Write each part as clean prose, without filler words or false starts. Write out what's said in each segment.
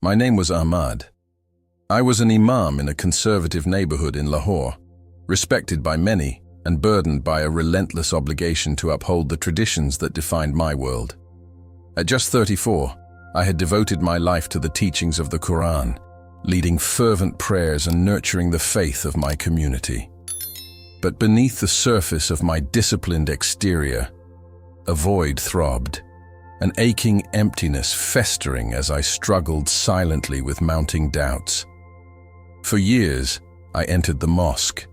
My name was Ahmad. I was an Imam in a conservative neighborhood in Lahore, respected by many and burdened by a relentless obligation to uphold the traditions that defined my world. At just 34, I had devoted my life to the teachings of the Quran, leading fervent prayers and nurturing the faith of my community. But beneath the surface of my disciplined exterior, a void throbbed, an aching emptiness festering as I struggled silently with mounting doubts. For years, I entered the mosque,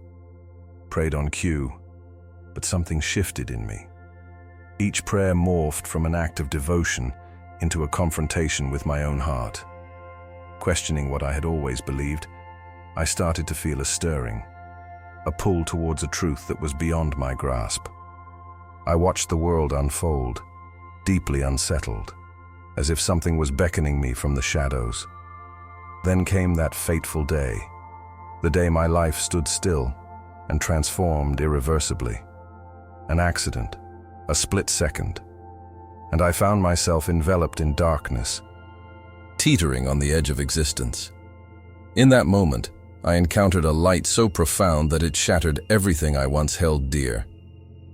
prayed on cue, but something shifted in me. Each prayer morphed from an act of devotion into a confrontation with my own heart. Questioning what I had always believed, I started to feel a stirring, a pull towards a truth that was beyond my grasp. I watched the world unfold, deeply unsettled, as if something was beckoning me from the shadows. Then came that fateful day, the day my life stood still and transformed irreversibly. An accident, a split second, and I found myself enveloped in darkness, teetering on the edge of existence. In that moment, I encountered a light so profound that it shattered everything I once held dear.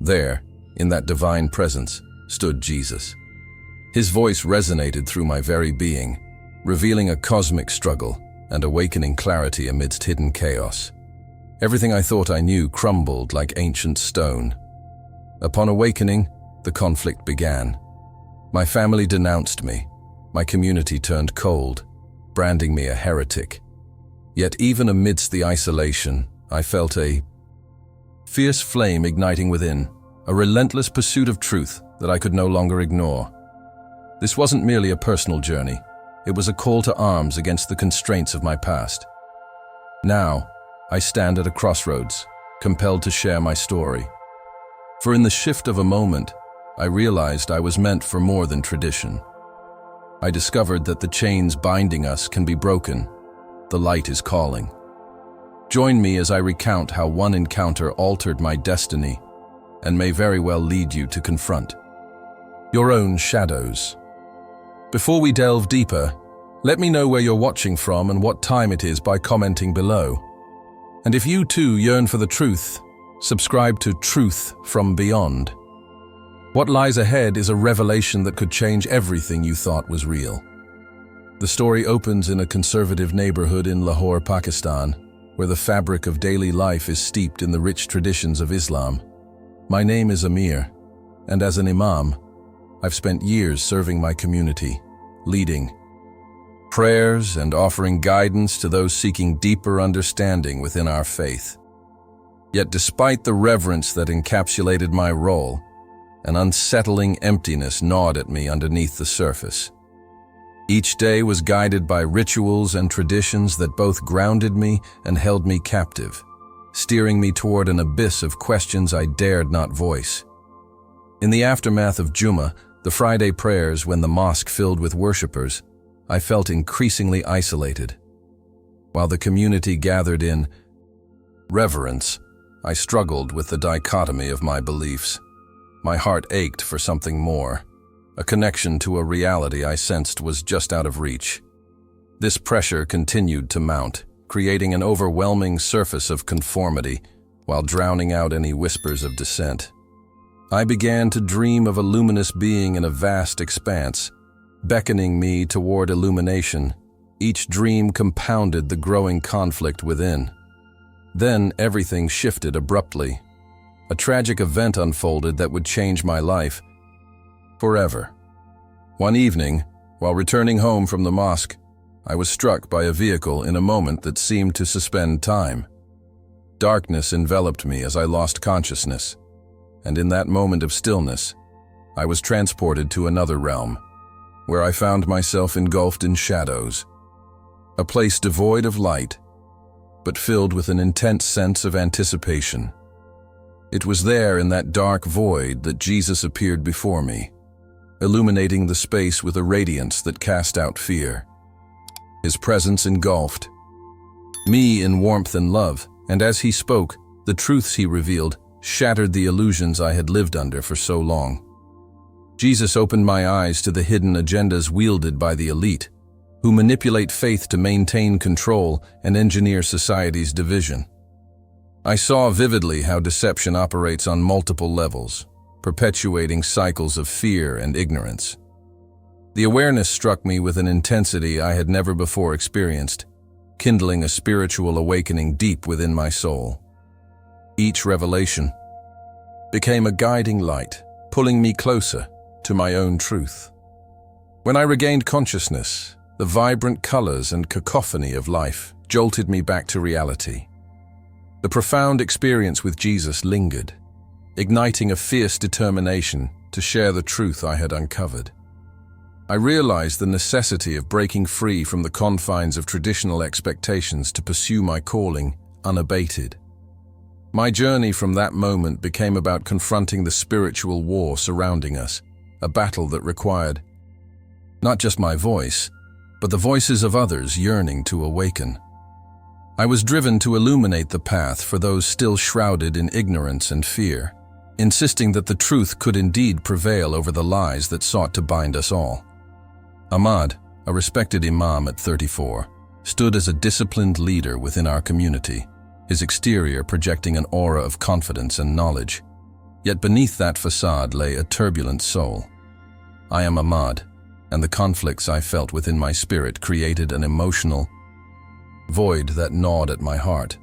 There, in that divine presence, stood Jesus. His voice resonated through my very being, revealing a cosmic struggle and awakening clarity amidst hidden chaos. Everything I thought I knew crumbled like ancient stone. Upon awakening, the conflict began. My family denounced me. My community turned cold, branding me a heretic. Yet even amidst the isolation, I felt a fierce flame igniting within, a relentless pursuit of truth that I could no longer ignore. This wasn't merely a personal journey. It was a call to arms against the constraints of my past. Now, I stand at a crossroads, compelled to share my story. For in the shift of a moment, I realized I was meant for more than tradition. I discovered that the chains binding us can be broken. The light is calling. Join me as I recount how one encounter altered my destiny and may very well lead you to confront your own shadows. Before we delve deeper, let me know where you're watching from and what time it is by commenting below. And if you too yearn for the truth, subscribe to Truth from Beyond. What lies ahead is a revelation that could change everything you thought was real. The story opens in a conservative neighborhood in Lahore, Pakistan, where the fabric of daily life is steeped in the rich traditions of Islam. My name is Amir, and as an Imam, I've spent years serving my community, leading prayers and offering guidance to those seeking deeper understanding within our faith. Yet despite the reverence that encapsulated my role, an unsettling emptiness gnawed at me underneath the surface. Each day was guided by rituals and traditions that both grounded me and held me captive, steering me toward an abyss of questions I dared not voice. In the aftermath of Jummah, the Friday prayers when the mosque filled with worshippers, I felt increasingly isolated. While the community gathered in reverence, I struggled with the dichotomy of my beliefs. My heart ached for something more, a connection to a reality I sensed was just out of reach. This pressure continued to mount, creating an overwhelming surface of conformity while drowning out any whispers of dissent. I began to dream of a luminous being in a vast expanse, beckoning me toward illumination. Each dream compounded the growing conflict within. Then everything shifted abruptly. A tragic event unfolded that would change my life forever. One evening, while returning home from the mosque, I was struck by a vehicle in a moment that seemed to suspend time. Darkness enveloped me as I lost consciousness, and in that moment of stillness, I was transported to another realm, where I found myself engulfed in shadows, a place devoid of light, but filled with an intense sense of anticipation. It was there in that dark void that Jesus appeared before me, illuminating the space with a radiance that cast out fear. His presence engulfed me in warmth and love, and as he spoke, the truths he revealed shattered the illusions I had lived under for so long. Jesus opened my eyes to the hidden agendas wielded by the elite, who manipulate faith to maintain control and engineer society's division. I saw vividly how deception operates on multiple levels, perpetuating cycles of fear and ignorance. The awareness struck me with an intensity I had never before experienced, kindling a spiritual awakening deep within my soul. Each revelation became a guiding light, pulling me closer to my own truth. When I regained consciousness, the vibrant colors and cacophony of life jolted me back to reality. The profound experience with Jesus lingered, igniting a fierce determination to share the truth I had uncovered. I realized the necessity of breaking free from the confines of traditional expectations to pursue my calling unabated. My journey from that moment became about confronting the spiritual war surrounding us, a battle that required not just my voice, but the voices of others yearning to awaken. I was driven to illuminate the path for those still shrouded in ignorance and fear, insisting that the truth could indeed prevail over the lies that sought to bind us all. Ahmad, a respected Imam at 34, stood as a disciplined leader within our community, his exterior projecting an aura of confidence and knowledge. Yet beneath that facade lay a turbulent soul. I am Ahmad, and the conflicts I felt within my spirit created an emotional void that gnawed at my heart.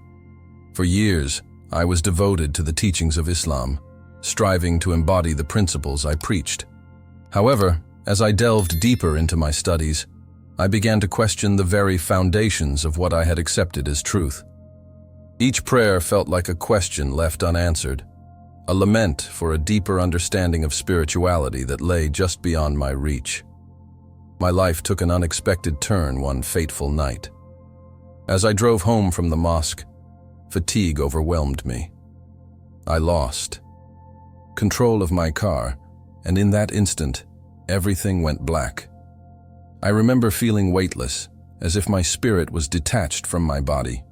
For years, I was devoted to the teachings of Islam, striving to embody the principles I preached. However, as I delved deeper into my studies, I began to question the very foundations of what I had accepted as truth. Each prayer felt like a question left unanswered, a lament for a deeper understanding of spirituality that lay just beyond my reach. My life took an unexpected turn one fateful night. As I drove home from the mosque, fatigue overwhelmed me. I lost control of my car, and in that instant, everything went black. I remember feeling weightless, as if my spirit was detached from my body.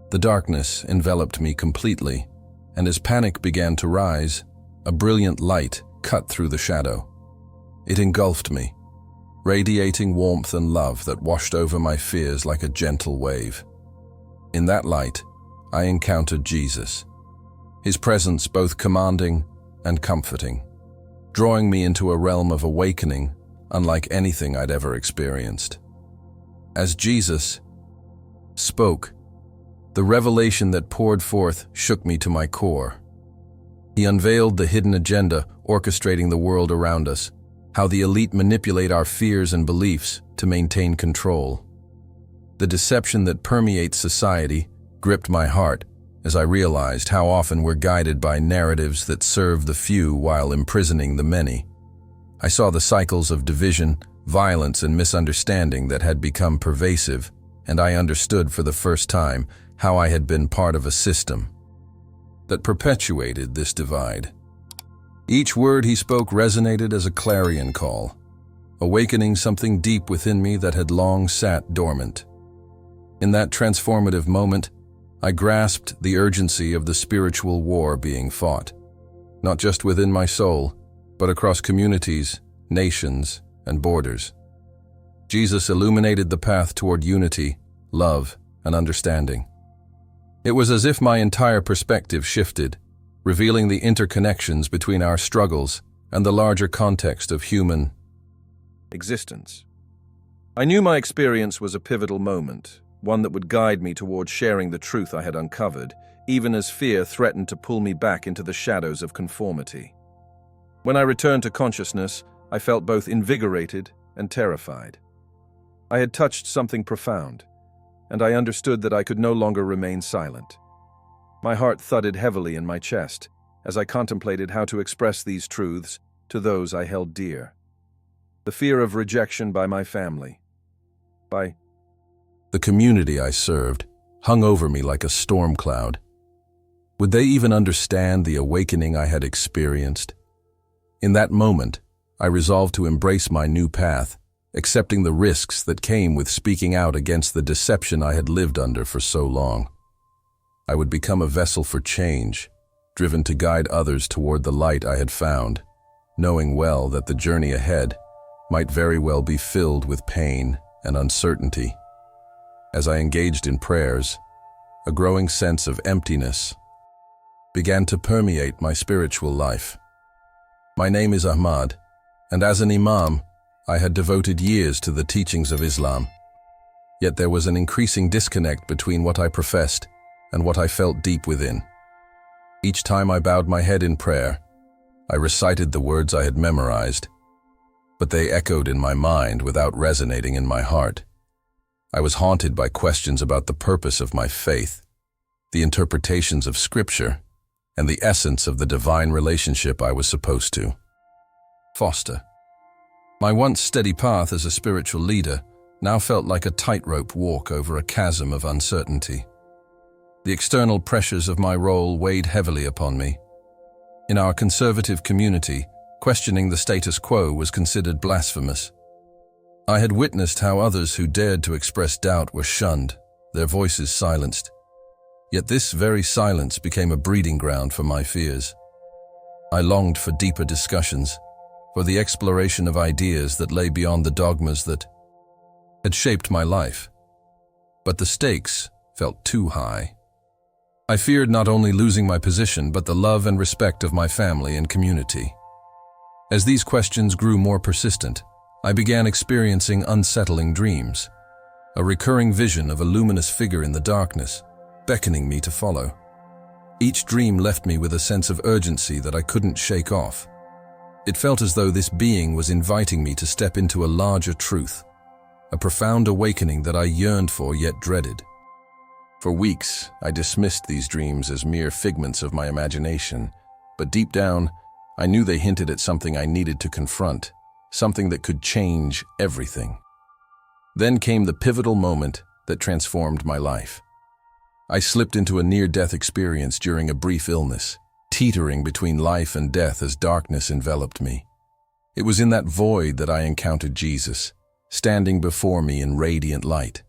The darkness enveloped me completely, and as panic began to rise, a brilliant light cut through the shadow. It engulfed me, radiating warmth and love that washed over my fears like a gentle wave. In that light, I encountered Jesus, his presence both commanding and comforting, drawing me into a realm of awakening unlike anything I'd ever experienced. As Jesus spoke, the revelation that poured forth shook me to my core. He unveiled the hidden agenda orchestrating the world around us, how the elite manipulate our fears and beliefs to maintain control. The deception that permeates society gripped my heart as I realized how often we're guided by narratives that serve the few while imprisoning the many. I saw the cycles of division, violence, and misunderstanding that had become pervasive, and I understood for the first time how I had been part of a system that perpetuated this divide. Each word he spoke resonated as a clarion call, awakening something deep within me that had long sat dormant. In that transformative moment, I grasped the urgency of the spiritual war being fought, not just within my soul, but across communities, nations, and borders. Jesus illuminated the path toward unity, love, and understanding. It was as if my entire perspective shifted, revealing the interconnections between our struggles and the larger context of human existence. I knew my experience was a pivotal moment, one that would guide me towards sharing the truth I had uncovered, even as fear threatened to pull me back into the shadows of conformity. When I returned to consciousness, I felt both invigorated and terrified. I had touched something profound, and I understood that I could no longer remain silent. My heart thudded heavily in my chest as I contemplated how to express these truths to those I held dear. The fear of rejection by my family, by the community I served, hung over me like a storm cloud. Would they even understand the awakening I had experienced? In that moment, I resolved to embrace my new path, accepting the risks that came with speaking out against the deception I had lived under for so long. I would become a vessel for change, driven to guide others toward the light I had found, knowing well that the journey ahead might very well be filled with pain and uncertainty. As I engaged in prayers, a growing sense of emptiness began to permeate my spiritual life. My name is Ahmad, and as an Imam, I had devoted years to the teachings of Islam. Yet there was an increasing disconnect between what I professed and what I felt deep within. Each time I bowed my head in prayer, I recited the words I had memorized, but they echoed in my mind without resonating in my heart. I was haunted by questions about the purpose of my faith, the interpretations of Scripture, and the essence of the divine relationship I was supposed to foster. My once steady path as a spiritual leader now felt like a tightrope walk over a chasm of uncertainty. The external pressures of my role weighed heavily upon me. In our conservative community, questioning the status quo was considered blasphemous. I had witnessed how others who dared to express doubt were shunned, their voices silenced. Yet this very silence became a breeding ground for my fears. I longed for deeper discussions, for the exploration of ideas that lay beyond the dogmas that had shaped my life. But the stakes felt too high. I feared not only losing my position, but the love and respect of my family and community. As these questions grew more persistent, I began experiencing unsettling dreams, a recurring vision of a luminous figure in the darkness, beckoning me to follow. Each dream left me with a sense of urgency that I couldn't shake off. It felt as though this being was inviting me to step into a larger truth, a profound awakening that I yearned for yet dreaded. For weeks, I dismissed these dreams as mere figments of my imagination, but deep down, I knew they hinted at something I needed to confront, something that could change everything. Then came the pivotal moment that transformed my life. I slipped into a near-death experience during a brief illness, teetering between life and death as darkness enveloped me. It was in that void that I encountered Jesus, standing before me in radiant light.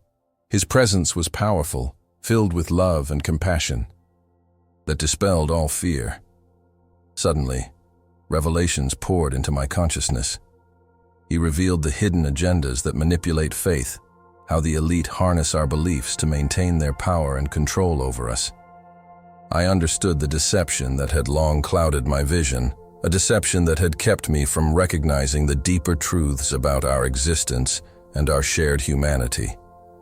His presence was powerful, filled with love and compassion that dispelled all fear. Suddenly, revelations poured into my consciousness. He revealed the hidden agendas that manipulate faith, how the elite harness our beliefs to maintain their power and control over us. I understood the deception that had long clouded my vision, a deception that had kept me from recognizing the deeper truths about our existence and our shared humanity.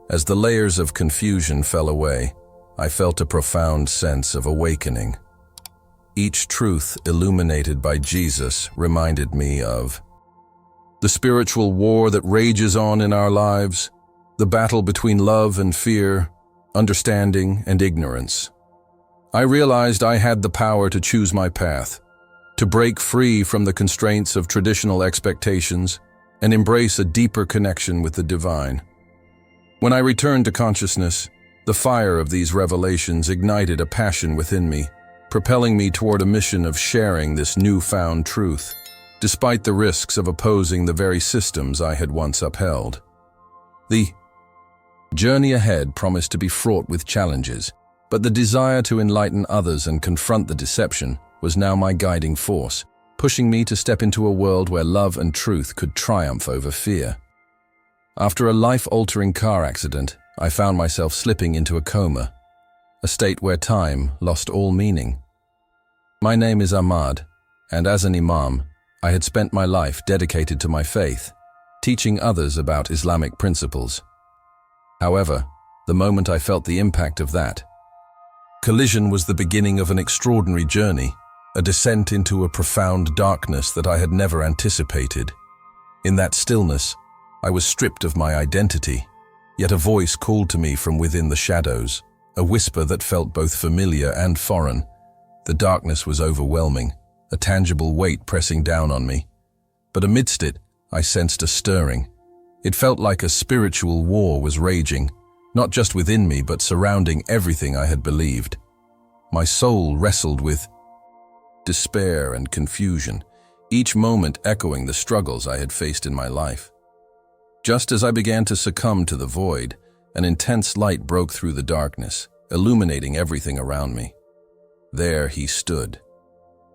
As the layers of confusion fell away, I felt a profound sense of awakening. Each truth illuminated by Jesus reminded me of the spiritual war that rages on in our lives, the battle between love and fear, understanding and ignorance. I realized I had the power to choose my path, to break free from the constraints of traditional expectations and embrace a deeper connection with the divine. When I returned to consciousness, the fire of these revelations ignited a passion within me, propelling me toward a mission of sharing this newfound truth, despite the risks of opposing the very systems I had once upheld. The journey ahead promised to be fraught with challenges, but the desire to enlighten others and confront the deception was now my guiding force, pushing me to step into a world where love and truth could triumph over fear. After a life-altering car accident, I found myself slipping into a coma, a state where time lost all meaning. My name is Ahmad, and as an Imam, I had spent my life dedicated to my faith, teaching others about Islamic principles. However, the moment I felt the impact of that collision was the beginning of an extraordinary journey, a descent into a profound darkness that I had never anticipated. In that stillness, I was stripped of my identity, yet a voice called to me from within the shadows, a whisper that felt both familiar and foreign. The darkness was overwhelming, a tangible weight pressing down on me. But amidst it, I sensed a stirring. It felt like a spiritual war was raging, not just within me but surrounding everything I had believed. My soul wrestled with despair and confusion, each moment echoing the struggles I had faced in my life. Just as I began to succumb to the void, an intense light broke through the darkness, illuminating everything around me. There he stood,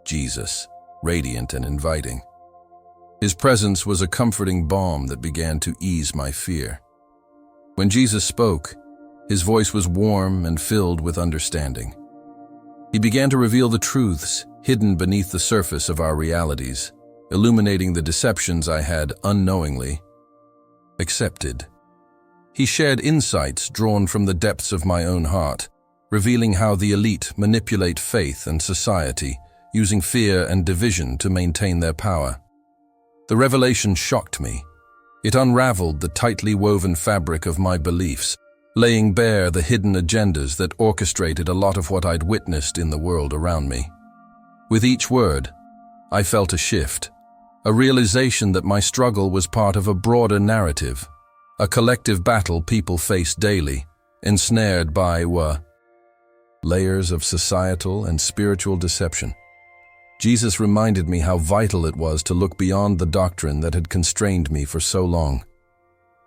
Jesus, radiant and inviting. His presence was a comforting balm that began to ease my fear. When Jesus spoke, his voice was warm and filled with understanding. He began to reveal the truths hidden beneath the surface of our realities, illuminating the deceptions I had unknowingly accepted. He shared insights drawn from the depths of my own heart, revealing how the elite manipulate faith and society, using fear and division to maintain their power. The revelation shocked me. It unraveled the tightly woven fabric of my beliefs, laying bare the hidden agendas that orchestrated a lot of what I'd witnessed in the world around me. With each word, I felt a shift, a realization that my struggle was part of a broader narrative, a collective battle people face daily, ensnared by layers of societal and spiritual deception. Jesus reminded me how vital it was to look beyond the doctrine that had constrained me for so long.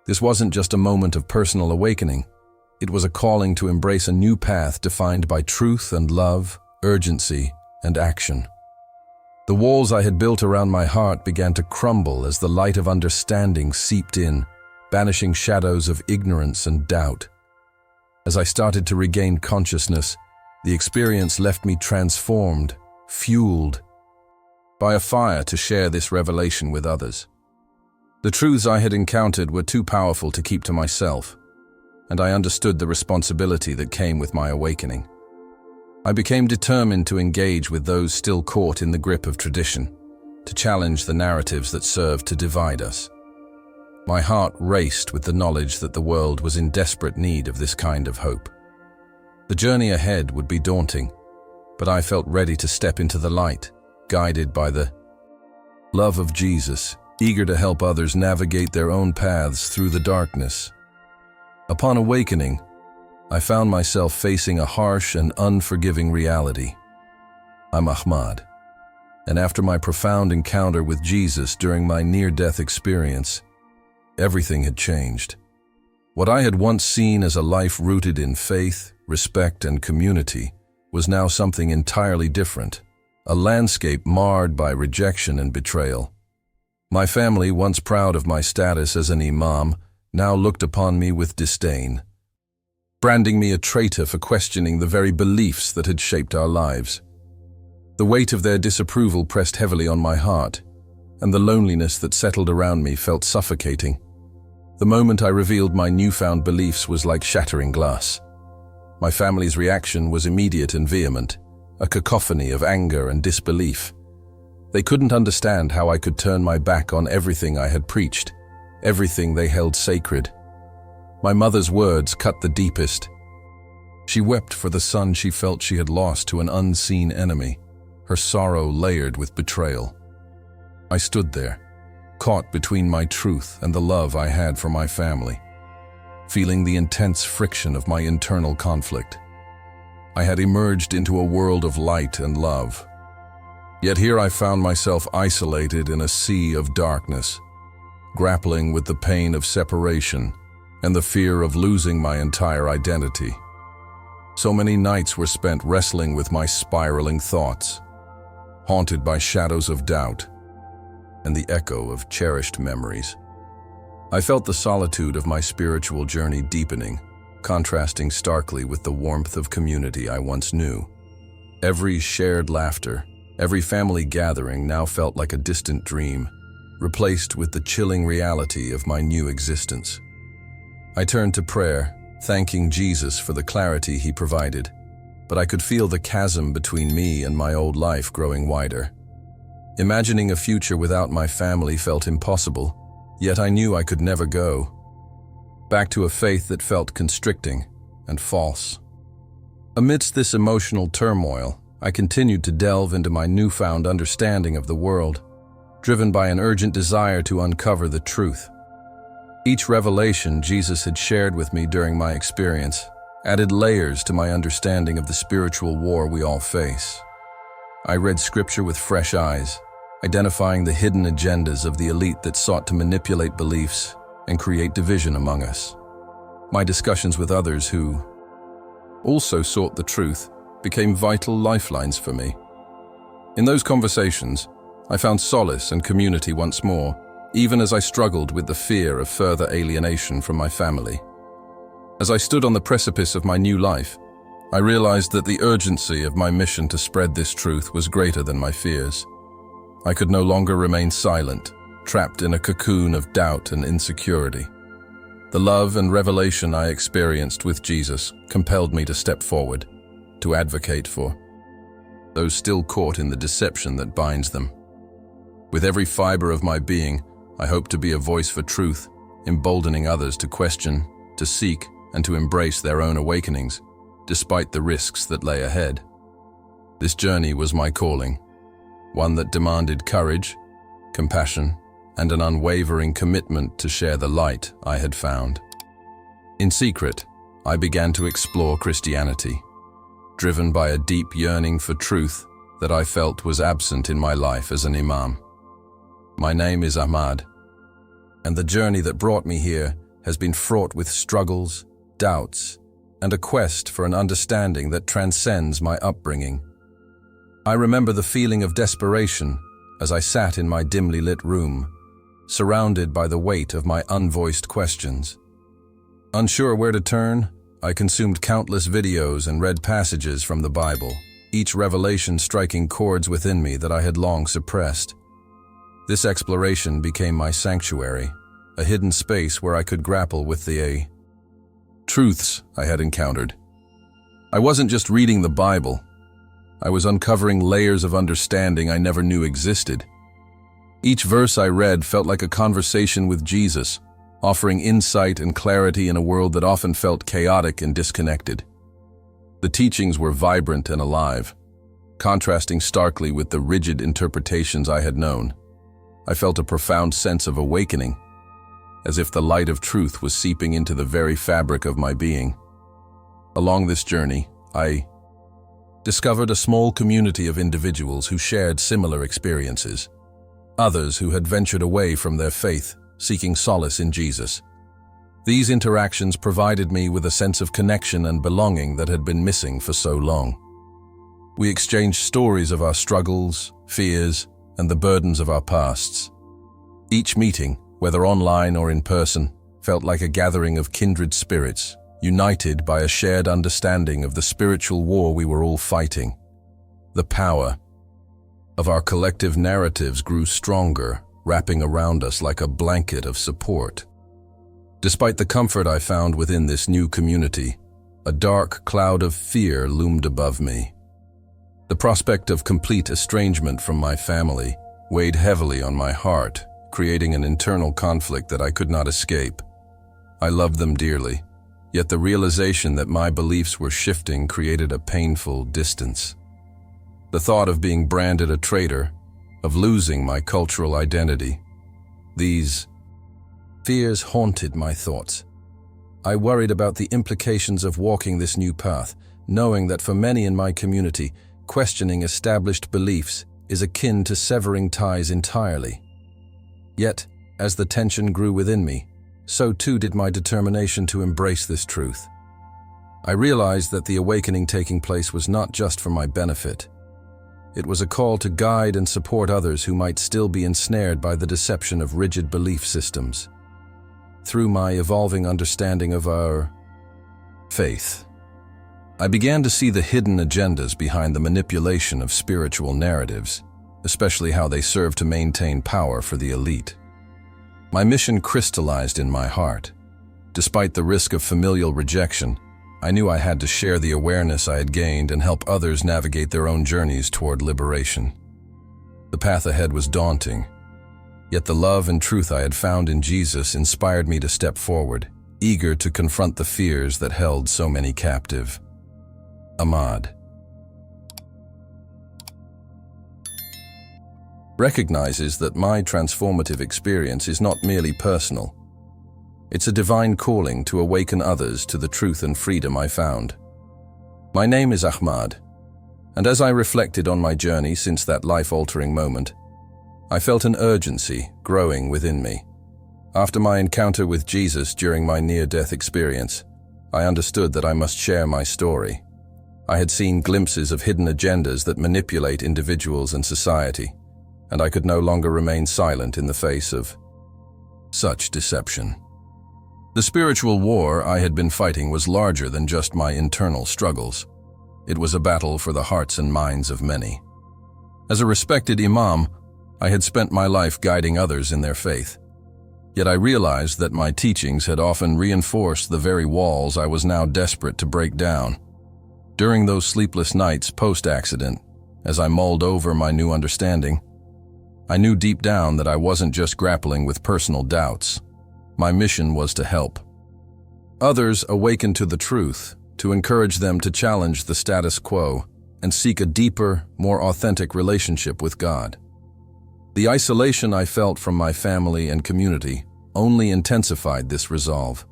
This wasn't just a moment of personal awakening. It was a calling to embrace a new path defined by truth and love, urgency and action. The walls I had built around my heart began to crumble as the light of understanding seeped in, banishing shadows of ignorance and doubt. As I started to regain consciousness, the experience left me transformed, fueled by a fire to share this revelation with others. The truths I had encountered were too powerful to keep to myself, and I understood the responsibility that came with my awakening. I became determined to engage with those still caught in the grip of tradition, to challenge the narratives that served to divide us. My heart raced with the knowledge that the world was in desperate need of this kind of hope. The journey ahead would be daunting, but I felt ready to step into the light, guided by the love of Jesus, eager to help others navigate their own paths through the darkness. Upon awakening, I found myself facing a harsh and unforgiving reality. I'm Ahmad, and after my profound encounter with Jesus during my near-death experience, everything had changed. What I had once seen as a life rooted in faith, respect, and community was now something entirely different, a landscape marred by rejection and betrayal. My family, once proud of my status as an Imam, now looked upon me with disdain, branding me a traitor for questioning the very beliefs that had shaped our lives. The weight of their disapproval pressed heavily on my heart, and the loneliness that settled around me felt suffocating. The moment I revealed my newfound beliefs was like shattering glass. My family's reaction was immediate and vehement, a cacophony of anger and disbelief. They couldn't understand how I could turn my back on everything I had preached, everything they held sacred. My mother's words cut the deepest. She wept for the son she felt she had lost to an unseen enemy, her sorrow layered with betrayal. I stood there, caught between my truth and the love I had for my family, feeling the intense friction of my internal conflict. I had emerged into a world of light and love. Yet here I found myself isolated in a sea of darkness, grappling with the pain of separation and the fear of losing my entire identity. So many nights were spent wrestling with my spiraling thoughts, haunted by shadows of doubt and the echo of cherished memories. I felt the solitude of my spiritual journey deepening, contrasting starkly with the warmth of community I once knew. Every shared laughter, every family gathering now felt like a distant dream, replaced with the chilling reality of my new existence. I turned to prayer, thanking Jesus for the clarity he provided, but I could feel the chasm between me and my old life growing wider. Imagining a future without my family felt impossible, yet I knew I could never go back to a faith that felt constricting and false. Amidst this emotional turmoil, I continued to delve into my newfound understanding of the world, driven by an urgent desire to uncover the truth. Each revelation Jesus had shared with me during my experience added layers to my understanding of the spiritual war we all face. I read scripture with fresh eyes, identifying the hidden agendas of the elite that sought to manipulate beliefs and create division among us. My discussions with others who also sought the truth became vital lifelines for me. In those conversations, I found solace and community once more, even as I struggled with the fear of further alienation from my family. As I stood on the precipice of my new life, I realized that the urgency of my mission to spread this truth was greater than my fears. I could no longer remain silent, trapped in a cocoon of doubt and insecurity. The love and revelation I experienced with Jesus compelled me to step forward, to advocate for those still caught in the deception that binds them. With every fiber of my being, I hope to be a voice for truth, emboldening others to question, to seek, and to embrace their own awakenings, despite the risks that lay ahead. This journey was my calling, one that demanded courage, compassion, and an unwavering commitment to share the light I had found. In secret, I began to explore Christianity, driven by a deep yearning for truth that I felt was absent in my life as an Imam. My name is Ahmad, and the journey that brought me here has been fraught with struggles, doubts, and a quest for an understanding that transcends my upbringing. I remember the feeling of desperation as I sat in my dimly lit room, surrounded by the weight of my unvoiced questions. Unsure where to turn, I consumed countless videos and read passages from the Bible, each revelation striking chords within me that I had long suppressed. This exploration became my sanctuary, a hidden space where I could grapple with the truths I had encountered. I wasn't just reading the Bible. I was uncovering layers of understanding I never knew existed. Each verse I read felt like a conversation with Jesus, offering insight and clarity in a world that often felt chaotic and disconnected. The teachings were vibrant and alive, contrasting starkly with the rigid interpretations I had known. I felt a profound sense of awakening, as if the light of truth was seeping into the very fabric of my being. Along this journey, I discovered a small community of individuals who shared similar experiences, others who had ventured away from their faith, seeking solace in Jesus. These interactions provided me with a sense of connection and belonging that had been missing for so long. We exchanged stories of our struggles, fears, and the burdens of our pasts. Each meeting, whether online or in person, felt like a gathering of kindred spirits, united by a shared understanding of the spiritual war we were all fighting. The power of our collective narratives grew stronger, wrapping around us like a blanket of support. Despite the comfort I found within this new community, a dark cloud of fear loomed above me. The prospect of complete estrangement from my family weighed heavily on my heart, creating an internal conflict that I could not escape. I loved them dearly, yet the realization that my beliefs were shifting created a painful distance. The thought of being branded a traitor, of losing my cultural identity, these fears haunted my thoughts. I worried about the implications of walking this new path, knowing that for many in my community, questioning established beliefs is akin to severing ties entirely. Yet, as the tension grew within me, so too did my determination to embrace this truth. I realized that the awakening taking place was not just for my benefit. It was a call to guide and support others who might still be ensnared by the deception of rigid belief systems. Through my evolving understanding of our faith, I began to see the hidden agendas behind the manipulation of spiritual narratives, especially how they serve to maintain power for the elite. My mission crystallized in my heart. Despite the risk of familial rejection, I knew I had to share the awareness I had gained and help others navigate their own journeys toward liberation. The path ahead was daunting, yet the love and truth I had found in Jesus inspired me to step forward, eager to confront the fears that held so many captive. Ahmad recognizes that my transformative experience is not merely personal. It's a divine calling to awaken others to the truth and freedom I found. My name is Ahmad, and as I reflected on my journey since that life-altering moment, I felt an urgency growing within me. After my encounter with Jesus during my near-death experience, I understood that I must share my story. I had seen glimpses of hidden agendas that manipulate individuals and society, and I could no longer remain silent in the face of such deception. The spiritual war I had been fighting was larger than just my internal struggles. It was a battle for the hearts and minds of many. As a respected Imam, I had spent my life guiding others in their faith. Yet I realized that my teachings had often reinforced the very walls I was now desperate to break down. During those sleepless nights post-accident, as I mulled over my new understanding, I knew deep down that I wasn't just grappling with personal doubts. My mission was to help others awaken to the truth, to encourage them to challenge the status quo and seek a deeper, more authentic relationship with God. The isolation I felt from my family and community only intensified this resolve.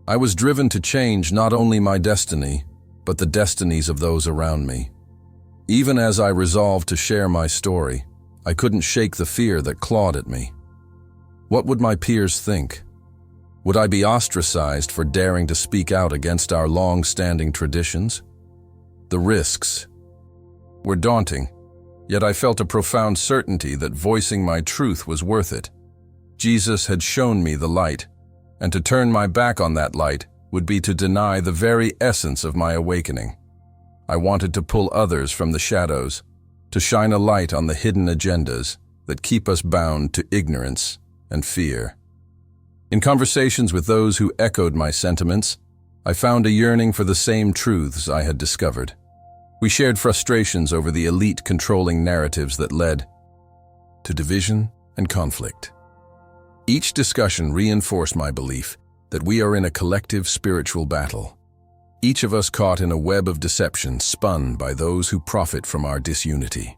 I was driven to change not only my destiny, but the destinies of those around me. Even as I resolved to share my story, I couldn't shake the fear that clawed at me. What would my peers think? Would I be ostracized for daring to speak out against our long-standing traditions? The risks were daunting, yet I felt a profound certainty that voicing my truth was worth it. Jesus had shown me the light, and to turn my back on that light would be to deny the very essence of my awakening. I wanted to pull others from the shadows, to shine a light on the hidden agendas that keep us bound to ignorance and fear. In conversations with those who echoed my sentiments, I found a yearning for the same truths I had discovered. We shared frustrations over the elite controlling narratives that led to division and conflict. Each discussion reinforced my belief that we are in a collective spiritual battle, each of us caught in a web of deception spun by those who profit from our disunity.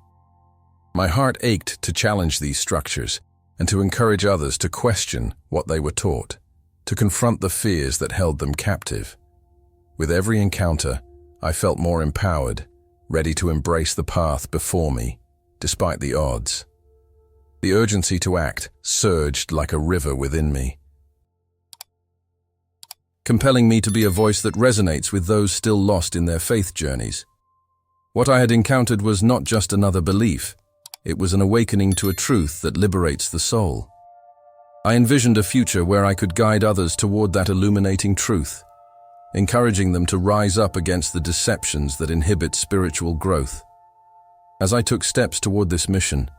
My heart ached to challenge these structures and to encourage others to question what they were taught, to confront the fears that held them captive. With every encounter, I felt more empowered, ready to embrace the path before me, despite the odds. The urgency to act surged like a river within me, compelling me to be a voice that resonates with those still lost in their faith journeys. What I had encountered was not just another belief, it was an awakening to a truth that liberates the soul. I envisioned a future where I could guide others toward that illuminating truth, encouraging them to rise up against the deceptions that inhibit spiritual growth. As I took steps toward this mission,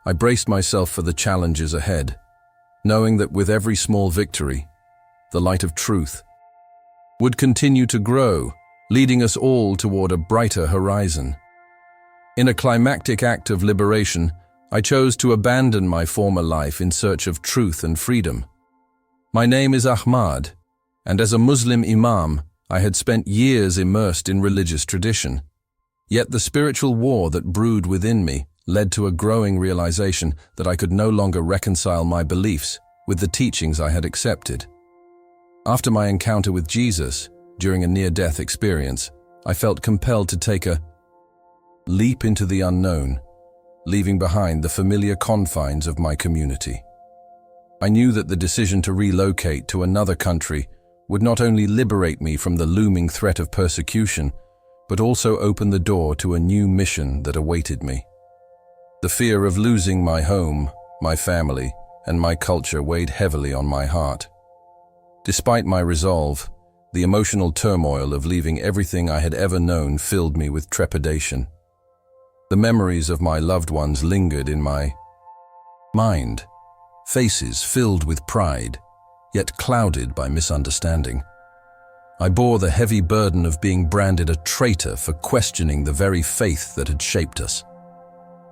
I braced myself for the challenges ahead, knowing that with every small victory, the light of truth would continue to grow, leading us all toward a brighter horizon. In a climactic act of liberation, I chose to abandon my former life in search of truth and freedom. My name is Ahmad, and as a Muslim Imam, I had spent years immersed in religious tradition. Yet the spiritual war that brewed within me led to a growing realization that I could no longer reconcile my beliefs with the teachings I had accepted. After my encounter with Jesus, during a near-death experience, I felt compelled to take a leap into the unknown, leaving behind the familiar confines of my community. I knew that the decision to relocate to another country would not only liberate me from the looming threat of persecution, but also open the door to a new mission that awaited me. The fear of losing my home, my family, and my culture weighed heavily on my heart. Despite my resolve, the emotional turmoil of leaving everything I had ever known filled me with trepidation. The memories of my loved ones lingered in my mind, faces filled with pride, yet clouded by misunderstanding. I bore the heavy burden of being branded a traitor for questioning the very faith that had shaped us.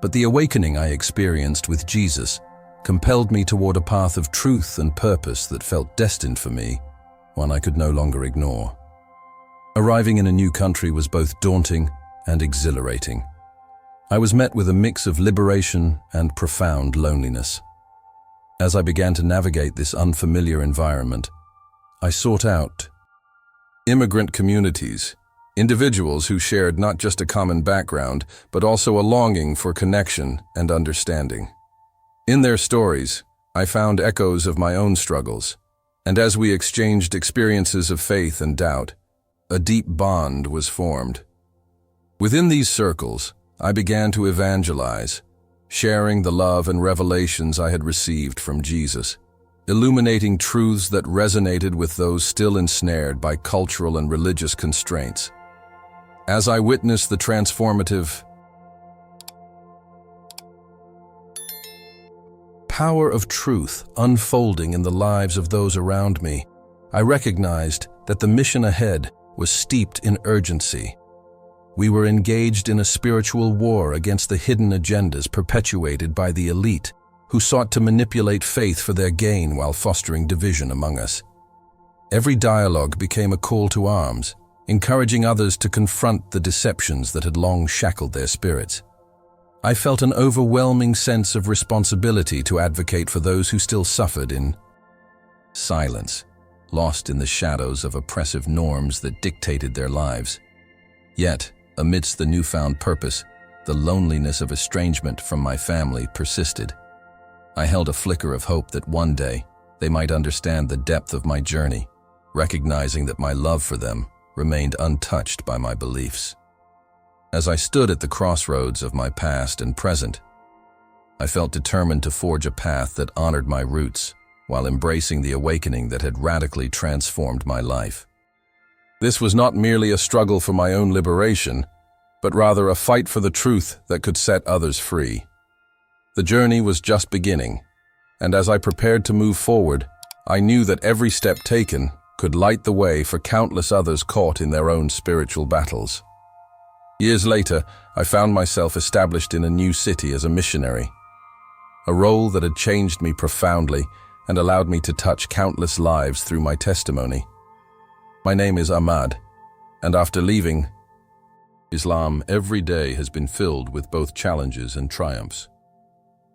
But the awakening I experienced with Jesus compelled me toward a path of truth and purpose that felt destined for me, one I could no longer ignore. Arriving in a new country was both daunting and exhilarating. I was met with a mix of liberation and profound loneliness. As I began to navigate this unfamiliar environment, I sought out immigrant communities, individuals who shared not just a common background, but also a longing for connection and understanding. In their stories, I found echoes of my own struggles, and as we exchanged experiences of faith and doubt, a deep bond was formed. Within these circles, I began to evangelize, sharing the love and revelations I had received from Jesus, illuminating truths that resonated with those still ensnared by cultural and religious constraints. As I witnessed the transformative power of truth unfolding in the lives of those around me, I recognized that the mission ahead was steeped in urgency. We were engaged in a spiritual war against the hidden agendas perpetuated by the elite, who sought to manipulate faith for their gain while fostering division among us. Every dialogue became a call to arms, encouraging others to confront the deceptions that had long shackled their spirits. I felt an overwhelming sense of responsibility to advocate for those who still suffered in silence, lost in the shadows of oppressive norms that dictated their lives. Yet, amidst the newfound purpose, the loneliness of estrangement from my family persisted. I held a flicker of hope that one day they might understand the depth of my journey, recognizing that my love for them remained untouched by my beliefs. As I stood at the crossroads of my past and present, I felt determined to forge a path that honored my roots while embracing the awakening that had radically transformed my life. This was not merely a struggle for my own liberation, but rather a fight for the truth that could set others free. The journey was just beginning, and as I prepared to move forward, I knew that every step taken could light the way for countless others caught in their own spiritual battles. Years later, I found myself established in a new city as a missionary, a role that had changed me profoundly and allowed me to touch countless lives through my testimony. My name is Ahmad, and after leaving Islam, every day has been filled with both challenges and triumphs.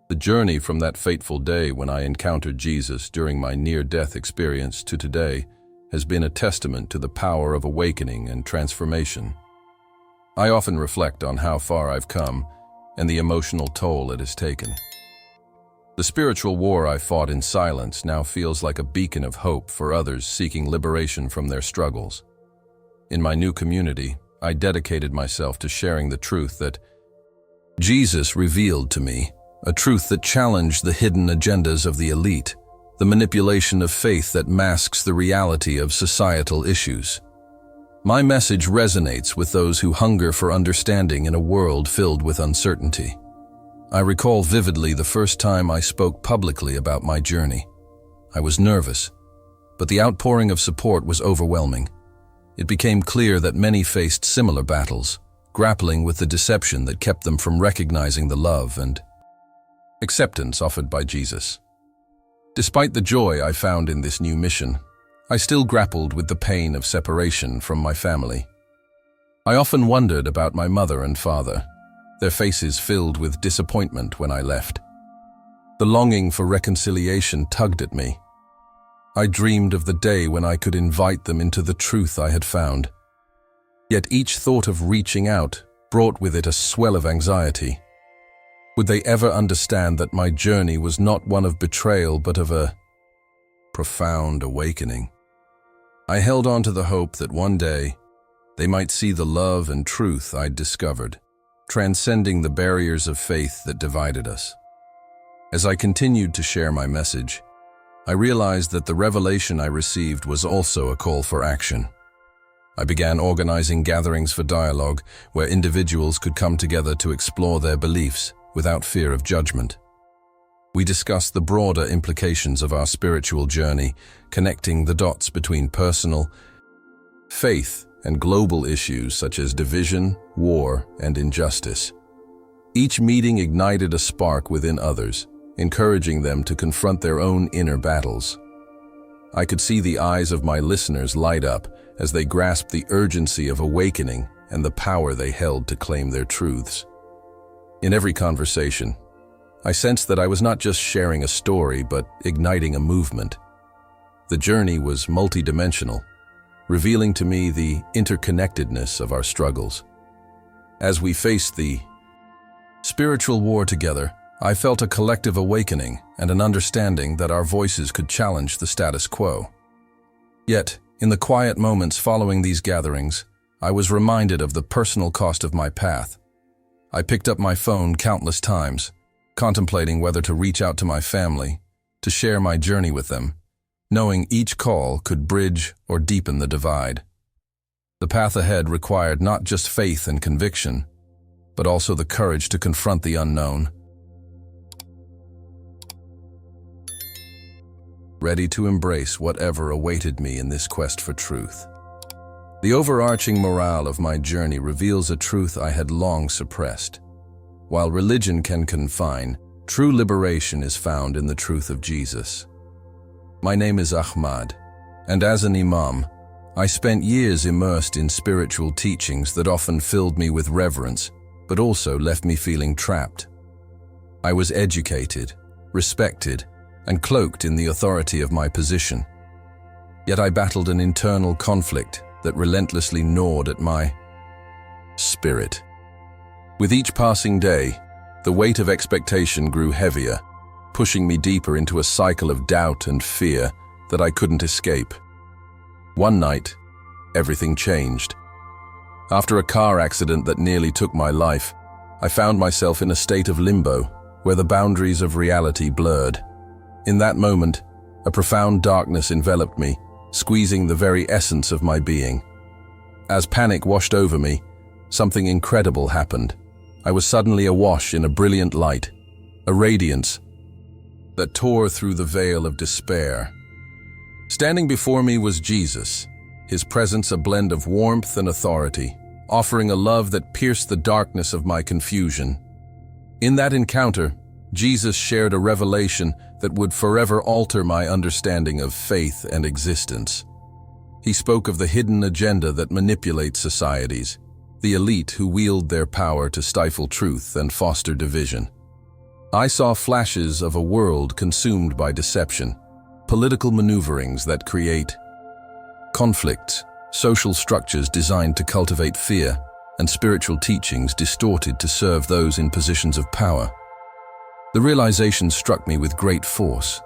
The journey from that fateful day when I encountered Jesus during my near-death experience to today has been a testament to the power of awakening and transformation. I often reflect on how far I've come and the emotional toll it has taken. The spiritual war I fought in silence now feels like a beacon of hope for others seeking liberation from their struggles. In my new community, I dedicated myself to sharing the truth that Jesus revealed to me, a truth that challenged the hidden agendas of the elite, the manipulation of faith that masks the reality of societal issues. My message resonates with those who hunger for understanding in a world filled with uncertainty. I recall vividly the first time I spoke publicly about my journey. I was nervous, but the outpouring of support was overwhelming. It became clear that many faced similar battles, grappling with the deception that kept them from recognizing the love and acceptance offered by Jesus. Despite the joy I found in this new mission, I still grappled with the pain of separation from my family. I often wondered about my mother and father, their faces filled with disappointment when I left. The longing for reconciliation tugged at me. I dreamed of the day when I could invite them into the truth I had found. Yet each thought of reaching out brought with it a swell of anxiety. Would they ever understand that my journey was not one of betrayal but of a profound awakening? I held on to the hope that one day they might see the love and truth I'd discovered, transcending the barriers of faith that divided us. As I continued to share my message, I realized that the revelation I received was also a call for action. I began organizing gatherings for dialogue where individuals could come together to explore their beliefs without fear of judgment. We discussed the broader implications of our spiritual journey, connecting the dots between personal faith and global issues such as division, war, and injustice. Each meeting ignited a spark within others, encouraging them to confront their own inner battles. I could see the eyes of my listeners light up as they grasped the urgency of awakening and the power they held to claim their truths. In every conversation, I sensed that I was not just sharing a story, but igniting a movement. The journey was multidimensional, revealing to me the interconnectedness of our struggles. As we faced the spiritual war together, I felt a collective awakening and an understanding that our voices could challenge the status quo. Yet, in the quiet moments following these gatherings, I was reminded of the personal cost of my path. I picked up my phone countless times, contemplating whether to reach out to my family, to share my journey with them, knowing each call could bridge or deepen the divide. The path ahead required not just faith and conviction, but also the courage to confront the unknown. Ready to embrace whatever awaited me in this quest for truth. The overarching morale of my journey reveals a truth I had long suppressed. While religion can confine, true liberation is found in the truth of Jesus. My name is Ahmad, and as an Imam, I spent years immersed in spiritual teachings that often filled me with reverence, but also left me feeling trapped. I was educated, respected, and cloaked in the authority of my position. Yet I battled an internal conflict that relentlessly gnawed at my spirit. With each passing day, the weight of expectation grew heavier, pushing me deeper into a cycle of doubt and fear that I couldn't escape. One night, everything changed. After a car accident that nearly took my life, I found myself in a state of limbo, where the boundaries of reality blurred. In that moment, a profound darkness enveloped me, squeezing the very essence of my being. As panic washed over me, something incredible happened. I was suddenly awash in a brilliant light, a radiance that tore through the veil of despair. Standing before me was Jesus, his presence a blend of warmth and authority, offering a love that pierced the darkness of my confusion. In that encounter, Jesus shared a revelation that would forever alter my understanding of faith and existence. He spoke of the hidden agenda that manipulates societies, the elite who wield their power to stifle truth and foster division. I saw flashes of a world consumed by deception, political maneuverings that create conflicts, social structures designed to cultivate fear, and spiritual teachings distorted to serve those in positions of power. The realization struck me with great force.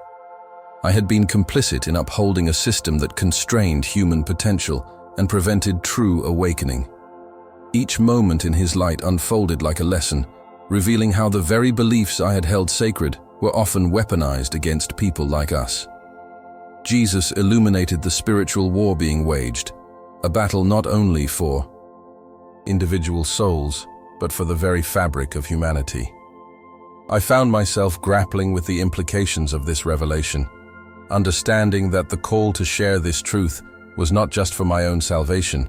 I had been complicit in upholding a system that constrained human potential and prevented true awakening. Each moment in his light unfolded like a lesson, revealing how the very beliefs I had held sacred were often weaponized against people like us. Jesus illuminated the spiritual war being waged, a battle not only for individual souls, but for the very fabric of humanity. I found myself grappling with the implications of this revelation, understanding that the call to share this truth was not just for my own salvation,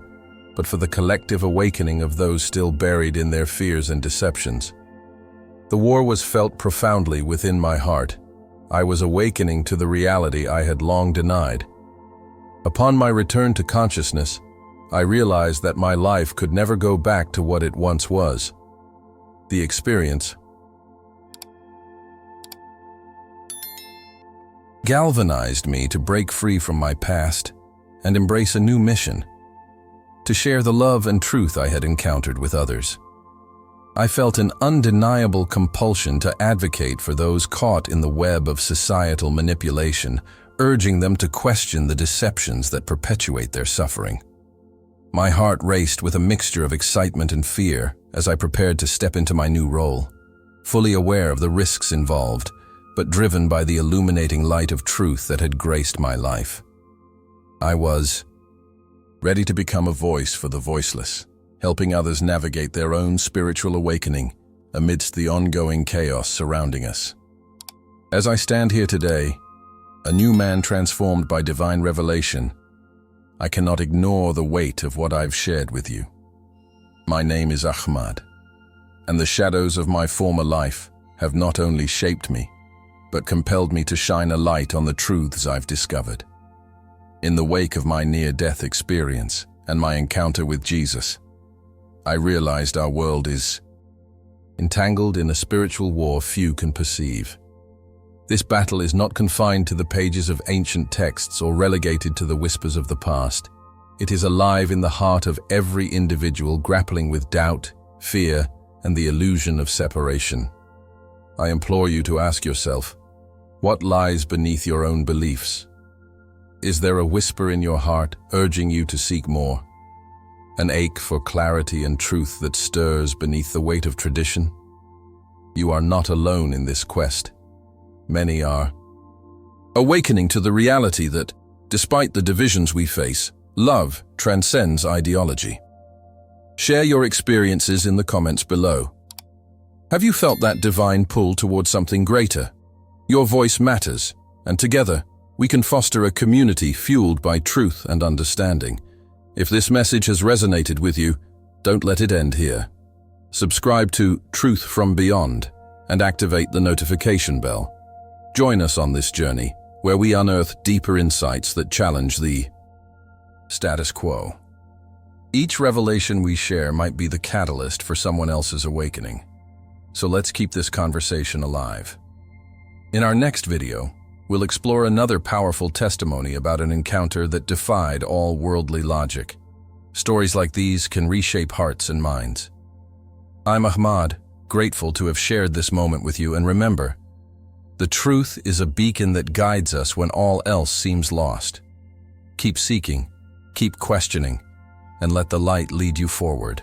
but for the collective awakening of those still buried in their fears and deceptions. The war was felt profoundly within my heart. I was awakening to the reality I had long denied. Upon my return to consciousness, I realized that my life could never go back to what it once was. The experience galvanized me to break free from my past and embrace a new mission, to share the love and truth I had encountered with others. I felt an undeniable compulsion to advocate for those caught in the web of societal manipulation, urging them to question the deceptions that perpetuate their suffering. My heart raced with a mixture of excitement and fear as I prepared to step into my new role, fully aware of the risks involved, but driven by the illuminating light of truth that had graced my life. I was ready to become a voice for the voiceless, helping others navigate their own spiritual awakening amidst the ongoing chaos surrounding us. As I stand here today, a new man transformed by divine revelation, I cannot ignore the weight of what I've shared with you. My name is Ahmad, and the shadows of my former life have not only shaped me, but compelled me to shine a light on the truths I've discovered. In the wake of my near-death experience and my encounter with Jesus, I realized our world is entangled in a spiritual war few can perceive. This battle is not confined to the pages of ancient texts or relegated to the whispers of the past. It is alive in the heart of every individual grappling with doubt, fear, and the illusion of separation. I implore you to ask yourself, what lies beneath your own beliefs? Is there a whisper in your heart urging you to seek more? An ache for clarity and truth that stirs beneath the weight of tradition? You are not alone in this quest. Many are awakening to the reality that, despite the divisions we face, love transcends ideology. Share your experiences in the comments below. Have you felt that divine pull towards something greater? Your voice matters, and together, we can foster a community fueled by truth and understanding. If this message has resonated with you, don't let it end here. Subscribe to Truth from Beyond and activate the notification bell. Join us on this journey, where we unearth deeper insights that challenge the status quo. Each revelation we share might be the catalyst for someone else's awakening. So let's keep this conversation alive. In our next video, we'll explore another powerful testimony about an encounter that defied all worldly logic. Stories like these can reshape hearts and minds. I'm Ahmad, grateful to have shared this moment with you, and remember, the truth is a beacon that guides us when all else seems lost. Keep seeking, keep questioning, and let the light lead you forward.